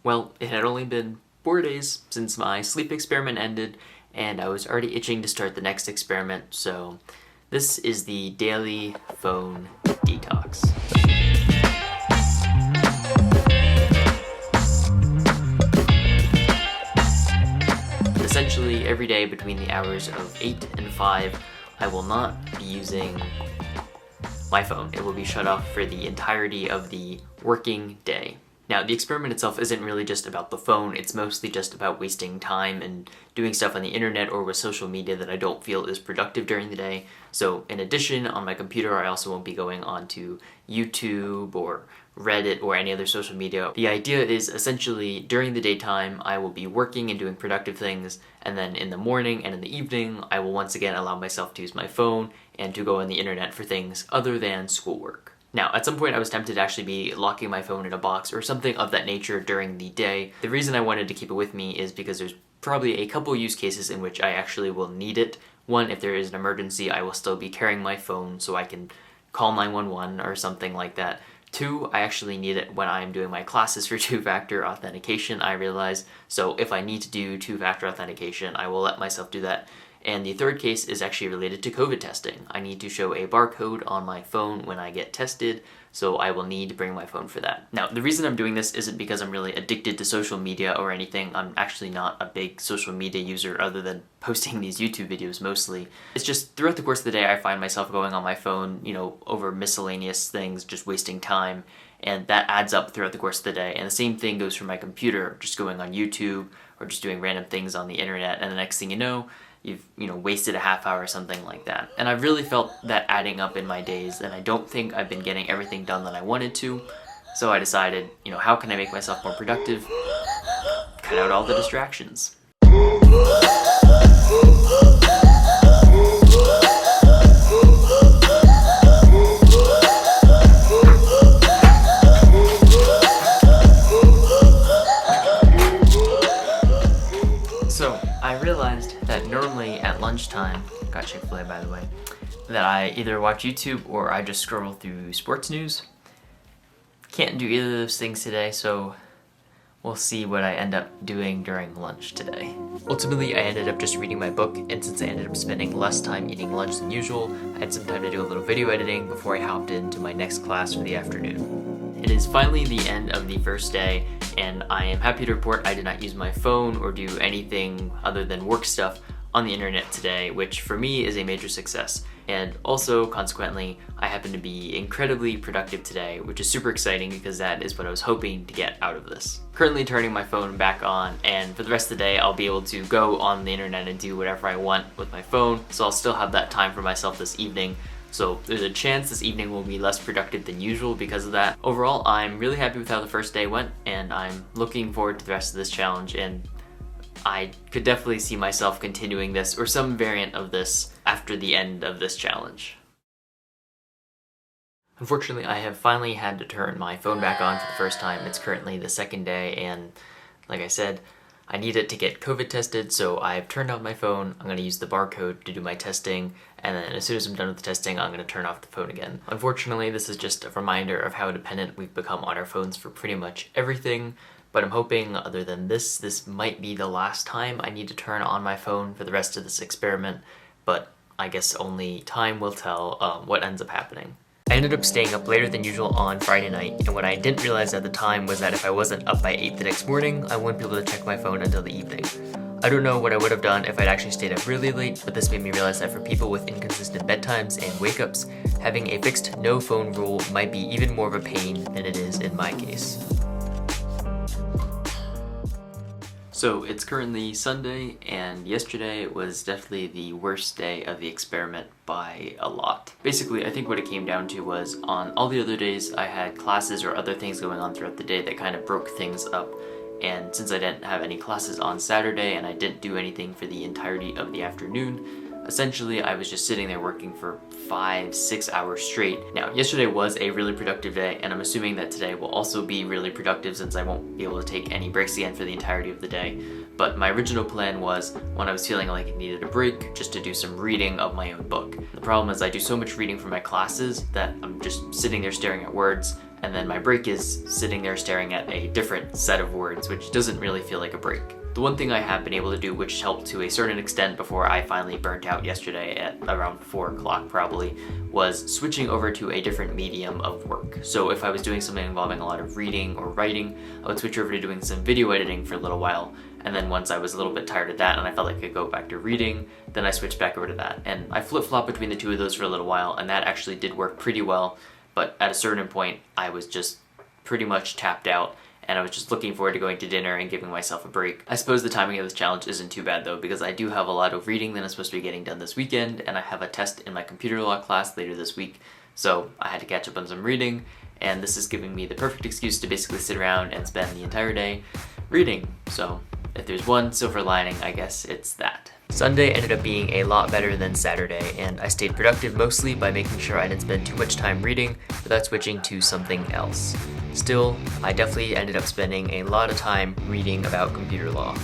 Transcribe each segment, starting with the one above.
Well, it had only been 4 days since my sleep experiment ended, and I was already itching to start the next experiment, so this is the daily phone detox. Essentially, every day between the hours of 8 and 5, I will not be using my phone. It will be shut off for the entirety of the working day. Now, the experiment itself isn't really just about the phone, it's mostly just about wasting time and doing stuff on the internet or with social media that I don't feel is productive during the day. So in addition, on my computer, I also won't be going onto YouTube or Reddit or any other social media. The idea is essentially during the daytime, I will be working and doing productive things, and then in the morning and in the evening, I will once again allow myself to use my phone and to go on the internet for things other than schoolwork. Now, at some point I was tempted to actually be locking my phone in a box or something of that nature during the day. The reason I wanted to keep it with me is because there's probably a couple use cases in which I actually will need it. One, if there is an emergency, I will still be carrying my phone so I can call 911 or something like that. Two, I actually need it when I'm doing my classes for two-factor authentication, I realize. So if I need to do two-factor authentication, I will let myself do that. And the third case is actually related to COVID testing. I need to show a barcode on my phone when I get tested, so I will need to bring my phone for that. Now, the reason I'm doing this isn't because I'm really addicted to social media or anything. I'm actually not a big social media user other than posting these YouTube videos mostly. It's just throughout the course of the day I find myself going on my phone, over miscellaneous things, just wasting time, and that adds up throughout the course of the day. And the same thing goes for my computer, just going on YouTube or just doing random things on the internet, and the next thing you know, you've wasted a half hour or something like that. And I've really felt that adding up in my days, and I don't think I've been getting everything done that I wanted to. So I decided, how can I make myself more productive? Cut out all the distractions. So I realized that normally at lunchtime, got Chick-fil-A by the way, that I either watch YouTube or I just scroll through sports news. Can't do either of those things today, so we'll see what I end up doing during lunch today. Ultimately, I ended up just reading my book, and since I ended up spending less time eating lunch than usual, I had some time to do a little video editing before I hopped into my next class for the afternoon. It is finally the end of the first day, and I am happy to report I did not use my phone or do anything other than work stuff on the internet today, which for me is a major success. And also, consequently, I happen to be incredibly productive today, which is super exciting because that is what I was hoping to get out of this. Currently turning my phone back on, and for the rest of the day, I'll be able to go on the internet and do whatever I want with my phone, so I'll still have that time for myself this evening. So there's a chance this evening will be less productive than usual because of that. Overall, I'm really happy with how the first day went, and I'm looking forward to the rest of this challenge, and I could definitely see myself continuing this or some variant of this after the end of this challenge. Unfortunately, I have finally had to turn my phone back on for the first time. It's currently the second day, and like I said, I need it to get COVID tested, so I've turned off my phone. I'm going to use the barcode to do my testing, and then as soon as I'm done with the testing, I'm going to turn off the phone again. Unfortunately, this is just a reminder of how dependent we've become on our phones for pretty much everything, but I'm hoping other than this might be the last time I need to turn on my phone for the rest of this experiment, but I guess only time will tell what ends up happening. I ended up staying up later than usual on Friday night, and what I didn't realize at the time was that if I wasn't up by 8 the next morning, I wouldn't be able to check my phone until the evening. I don't know what I would have done if I'd actually stayed up really late, but this made me realize that for people with inconsistent bedtimes and wake-ups, having a fixed no phone rule might be even more of a pain than it is in my case. So it's currently Sunday, and yesterday was definitely the worst day of the experiment by a lot. Basically, I think what it came down to was on all the other days I had classes or other things going on throughout the day that kind of broke things up. And since I didn't have any classes on Saturday and I didn't do anything for the entirety of the afternoon, essentially I was just sitting there working for 5-6 hours straight. Now, yesterday was a really productive day, and I'm assuming that today will also be really productive since I won't be able to take any breaks again for the entirety of the day. But my original plan was, when I was feeling like I needed a break, just to do some reading of my own book. The problem is I do so much reading for my classes that I'm just sitting there staring at words, and then my break is sitting there staring at a different set of words, which doesn't really feel like a break. The one thing I have been able to do, which helped to a certain extent before I finally burnt out yesterday at around 4 o'clock probably, was switching over to a different medium of work. So if I was doing something involving a lot of reading or writing, I would switch over to doing some video editing for a little while, and then once I was a little bit tired of that and I felt like I could go back to reading, then I switched back over to that. And I flip-flopped between the two of those for a little while, and that actually did work pretty well, but at a certain point I was just pretty much tapped out, and I was just looking forward to going to dinner and giving myself a break. I suppose the timing of this challenge isn't too bad though, because I do have a lot of reading that I'm supposed to be getting done this weekend, and I have a test in my computer law class later this week, so I had to catch up on some reading, and this is giving me the perfect excuse to basically sit around and spend the entire day reading. So if there's one silver lining, I guess it's that. Sunday ended up being a lot better than Saturday, and I stayed productive mostly by making sure I didn't spend too much time reading without switching to something else. Still, I definitely ended up spending a lot of time reading about computer law.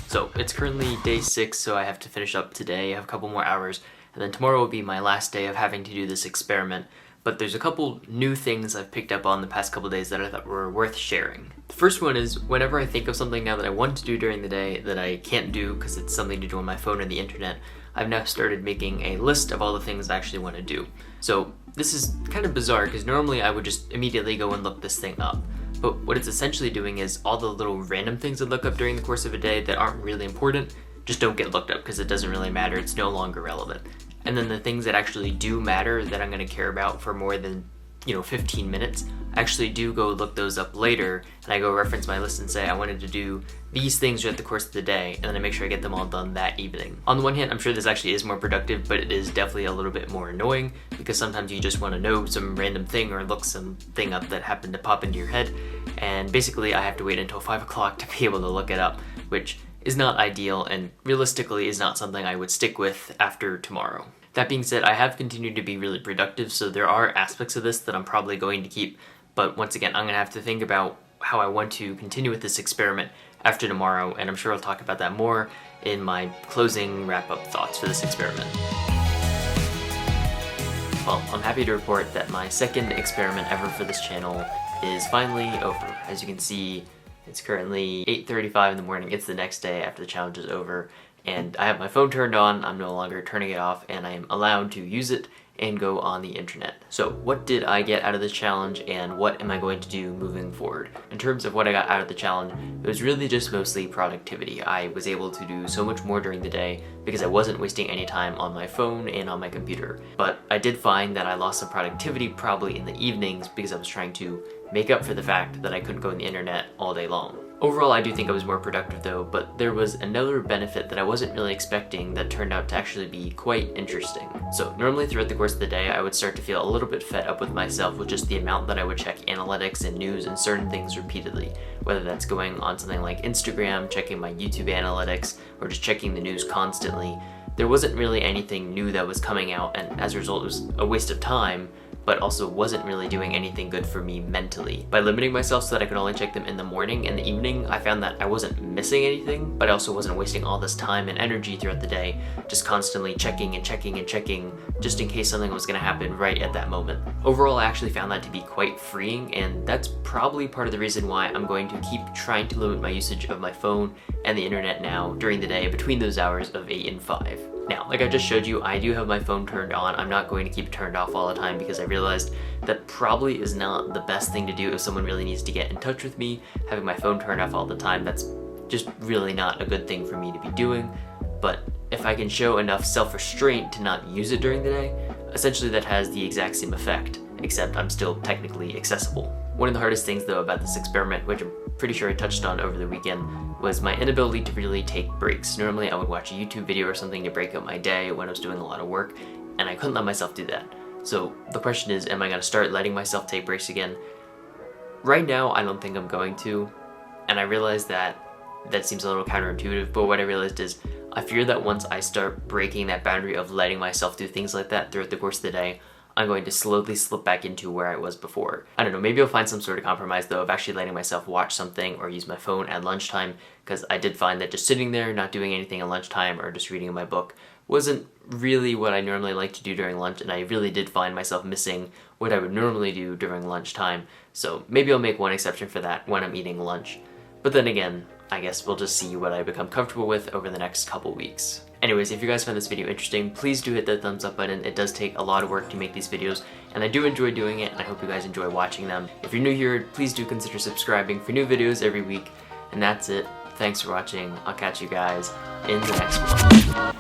So it's currently day 6, so I have to finish up today. I have a couple more hours, and then tomorrow will be my last day of having to do this experiment. But there's a couple new things I've picked up on the past couple days that I thought were worth sharing. The first one is whenever I think of something now that I want to do during the day that I can't do because it's something to do on my phone or the internet, I've now started making a list of all the things I actually want to do. So this is kind of bizarre because normally I would just immediately go and look this thing up. But what it's essentially doing is all the little random things I look up during the course of a day that aren't really important just don't get looked up because it doesn't really matter, it's no longer relevant. And then the things that actually do matter that I'm going to care about for more than 15 minutes, I actually do go look those up later, and I go reference my list and say I wanted to do these things throughout the course of the day, and then I make sure I get them all done that evening. On the one hand, I'm sure this actually is more productive, but it is definitely a little bit more annoying because sometimes you just want to know some random thing or look something up that happened to pop into your head, and basically I have to wait until 5 o'clock to be able to look it up, which is not ideal and realistically is not something I would stick with after tomorrow. That being said, I have continued to be really productive, so there are aspects of this that I'm probably going to keep, but once again, I'm going to have to think about how I want to continue with this experiment after tomorrow, and I'm sure I'll talk about that more in my closing wrap-up thoughts for this experiment. Well, I'm happy to report that my second experiment ever for this channel is finally over. As you can see, it's currently 8:35 in the morning. It's the next day after the challenge is over, and I have my phone turned on. I'm no longer turning it off, and I am allowed to use it and go on the internet. So what did I get out of this challenge, and what am I going to do moving forward? In terms of what I got out of the challenge, it was really just mostly productivity. I was able to do so much more during the day because I wasn't wasting any time on my phone and on my computer. But I did find that I lost some productivity probably in the evenings because I was trying to make up for the fact that I couldn't go on the internet all day long. Overall, I do think I was more productive though, but there was another benefit that I wasn't really expecting that turned out to actually be quite interesting. So normally throughout the course of the day, I would start to feel a little bit fed up with myself with just the amount that I would check analytics and news and certain things repeatedly, whether that's going on something like Instagram, checking my YouTube analytics, or just checking the news constantly. There wasn't really anything new that was coming out, and as a result, it was a waste of time, but also wasn't really doing anything good for me mentally. By limiting myself so that I could only check them in the morning and the evening, I found that I wasn't missing anything, but I also wasn't wasting all this time and energy throughout the day, just constantly checking and checking and checking, just in case something was gonna happen right at that moment. Overall, I actually found that to be quite freeing, and that's probably part of the reason why I'm going to keep trying to limit my usage of my phone and the internet now during the day between those hours of 8 and 5. Now, like I just showed you, I do have my phone turned on. I'm not going to keep it turned off all the time because I realized that probably is not the best thing to do if someone really needs to get in touch with me. Having my phone turned off all the time, that's just really not a good thing for me to be doing. But if I can show enough self-restraint to not use it during the day, essentially that has the exact same effect, except I'm still technically accessible. One of the hardest things though about this experiment, which I'm pretty sure I touched on over the weekend, was my inability to really take breaks. Normally I would watch a YouTube video or something to break up my day when I was doing a lot of work, and I couldn't let myself do that. So the question is, am I going to start letting myself take breaks again? Right now, I don't think I'm going to, and I realize that seems a little counterintuitive, but what I realized is I fear that once I start breaking that boundary of letting myself do things like that throughout the course of the day, I'm going to slowly slip back into where I was before. I don't know, maybe I'll find some sort of compromise though of actually letting myself watch something or use my phone at lunchtime, because I did find that just sitting there, not doing anything at lunchtime or just reading my book wasn't really what I normally like to do during lunch, and I really did find myself missing what I would normally do during lunchtime, so maybe I'll make one exception for that when I'm eating lunch. But then again, I guess we'll just see what I become comfortable with over the next couple weeks. Anyways, if you guys found this video interesting, please do hit that thumbs up button. It does take a lot of work to make these videos, and I do enjoy doing it, and I hope you guys enjoy watching them. If you're new here, please do consider subscribing for new videos every week. And that's it. Thanks for watching. I'll catch you guys in the next one.